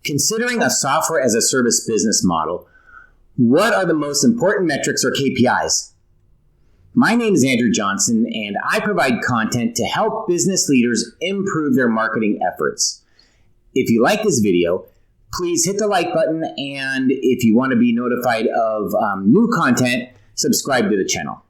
Considering a software as a service business model, what are the most important metrics or KPIs? My name is Andrew Johnson, and I provide content to help business leaders improve their marketing efforts. If you like this video, please hit the like button, and if you want to be notified of new content, subscribe to the channel.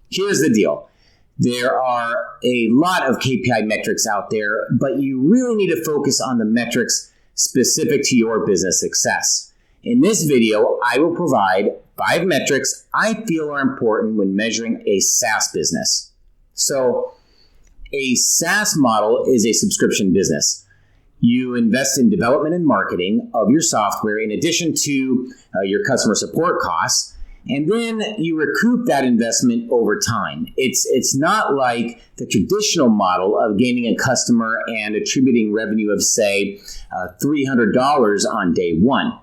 Here's the deal. There are a lot of KPI metrics out there, but you really need to focus on the metrics specific to your business success. In this video, I will provide 5 metrics I feel are important when measuring a SaaS business. So, a SaaS model is a subscription business. You invest in development and marketing of your software in addition to your customer support costs, and then you recoup that investment over time. It's not like the traditional model of gaining a customer and attributing revenue of, say, $300 on day one.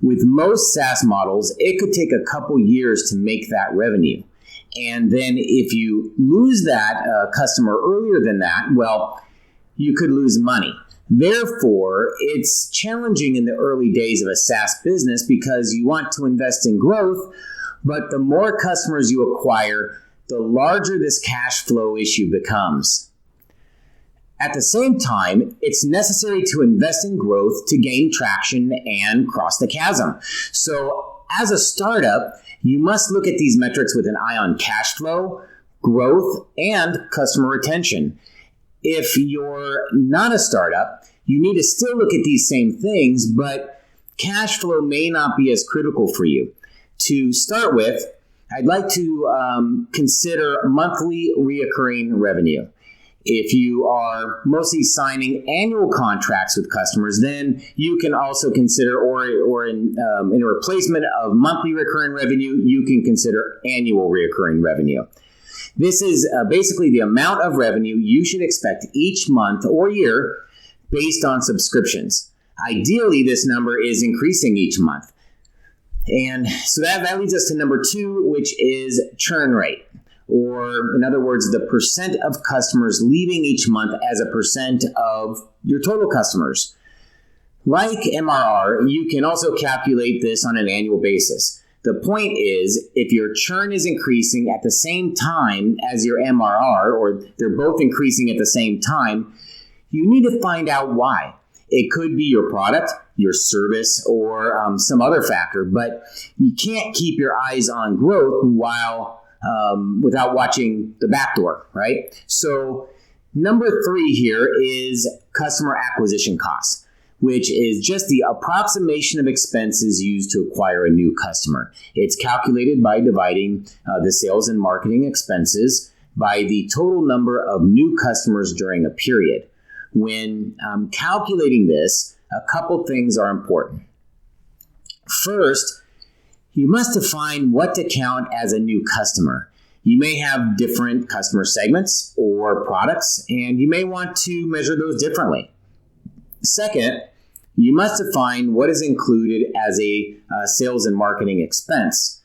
With most SaaS models, it could take a couple years to make that revenue. And then if you lose that customer earlier than that, well, you could lose money. Therefore, it's challenging in the early days of a SaaS business because you want to invest in growth, but the more customers you acquire, the larger this cash flow issue becomes. At the same time, it's necessary to invest in growth to gain traction and cross the chasm. So, as a startup, you must look at these metrics with an eye on cash flow, growth, and customer retention. If you're not a startup, you need to still look at these same things, but cash flow may not be as critical for you. To start with, I'd like to consider monthly reoccurring revenue. If you are mostly signing annual contracts with customers, then you can also consider, or in a replacement of monthly recurring revenue, you can consider annual recurring revenue. This is basically the amount of revenue you should expect each month or year based on subscriptions. Ideally, this number is increasing each month. And so that leads us to number 2, which is churn rate, or in other words, the percent of customers leaving each month as a percent of your total customers. Like MRR, you can also calculate this on an annual basis. The point is, if your churn is increasing at the same time as your MRR, or they're both increasing at the same time, you need to find out why. It could be your product, your service, or some other factor, but you can't keep your eyes on growth without watching the back door, right? So number 3 here is customer acquisition costs, which is just the approximation of expenses used to acquire a new customer. It's calculated by dividing the sales and marketing expenses by the total number of new customers during a period. When calculating this, a couple things are important. First, you must define what to count as a new customer. You may have different customer segments or products, and you may want to measure those differently. Second, you must define what is included as a sales and marketing expense.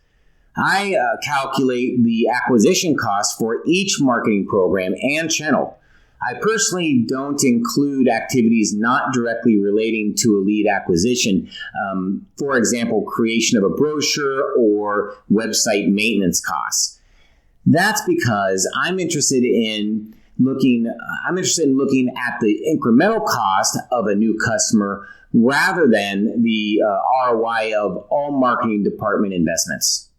I calculate the acquisition cost for each marketing program and channel. I personally don't include activities not directly relating to a lead acquisition. For example, creation of a brochure or website maintenance costs. That's because I'm interested in looking at the incremental cost of a new customer rather than the ROI of all marketing department investments.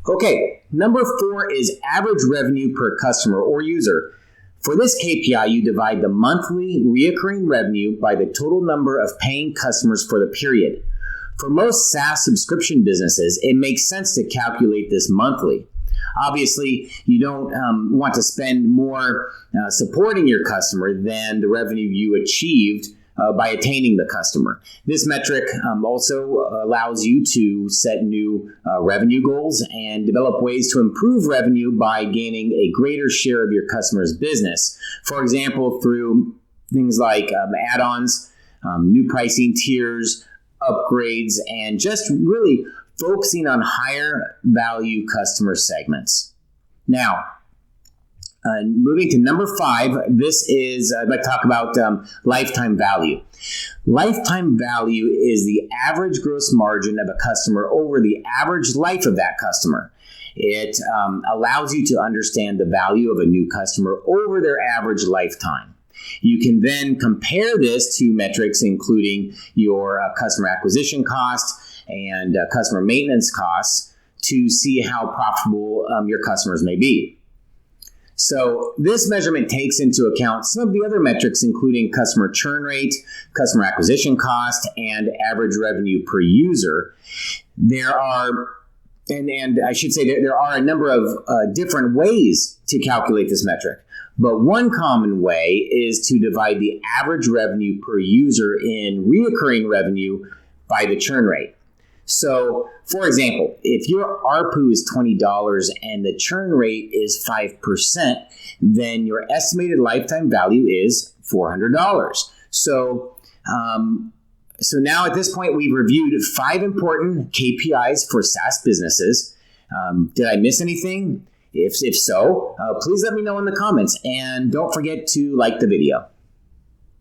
Okay, number 4 is average revenue per customer or user. For this KPI, you divide the monthly recurring revenue by the total number of paying customers for the period. For most SaaS subscription businesses, it makes sense to calculate this monthly. Obviously, you don't want to spend more supporting your customer than the revenue you achieved by attaining the customer. This metric also allows you to set new revenue goals and develop ways to improve revenue by gaining a greater share of your customer's business. For example, through things like add-ons, new pricing tiers, upgrades, and just really focusing on higher value customer segments. Now, Moving to number 5, this is, I'd like to talk about lifetime value. Lifetime value is the average gross margin of a customer over the average life of that customer. It allows you to understand the value of a new customer over their average lifetime. You can then compare this to metrics including your customer acquisition cost and customer maintenance costs to see how profitable your customers may be. So this measurement takes into account some of the other metrics, including customer churn rate, customer acquisition cost, and average revenue per user. There are, and I should say there are a number of different ways to calculate this metric. But one common way is to divide the average revenue per user in recurring revenue by the churn rate. So, for example, if your ARPU is $20 and the churn rate is 5%, then your estimated lifetime value is $400. So now at this point, we've reviewed 5 important KPIs for SaaS businesses. Did I miss anything? If so, please let me know in the comments, and don't forget to like the video.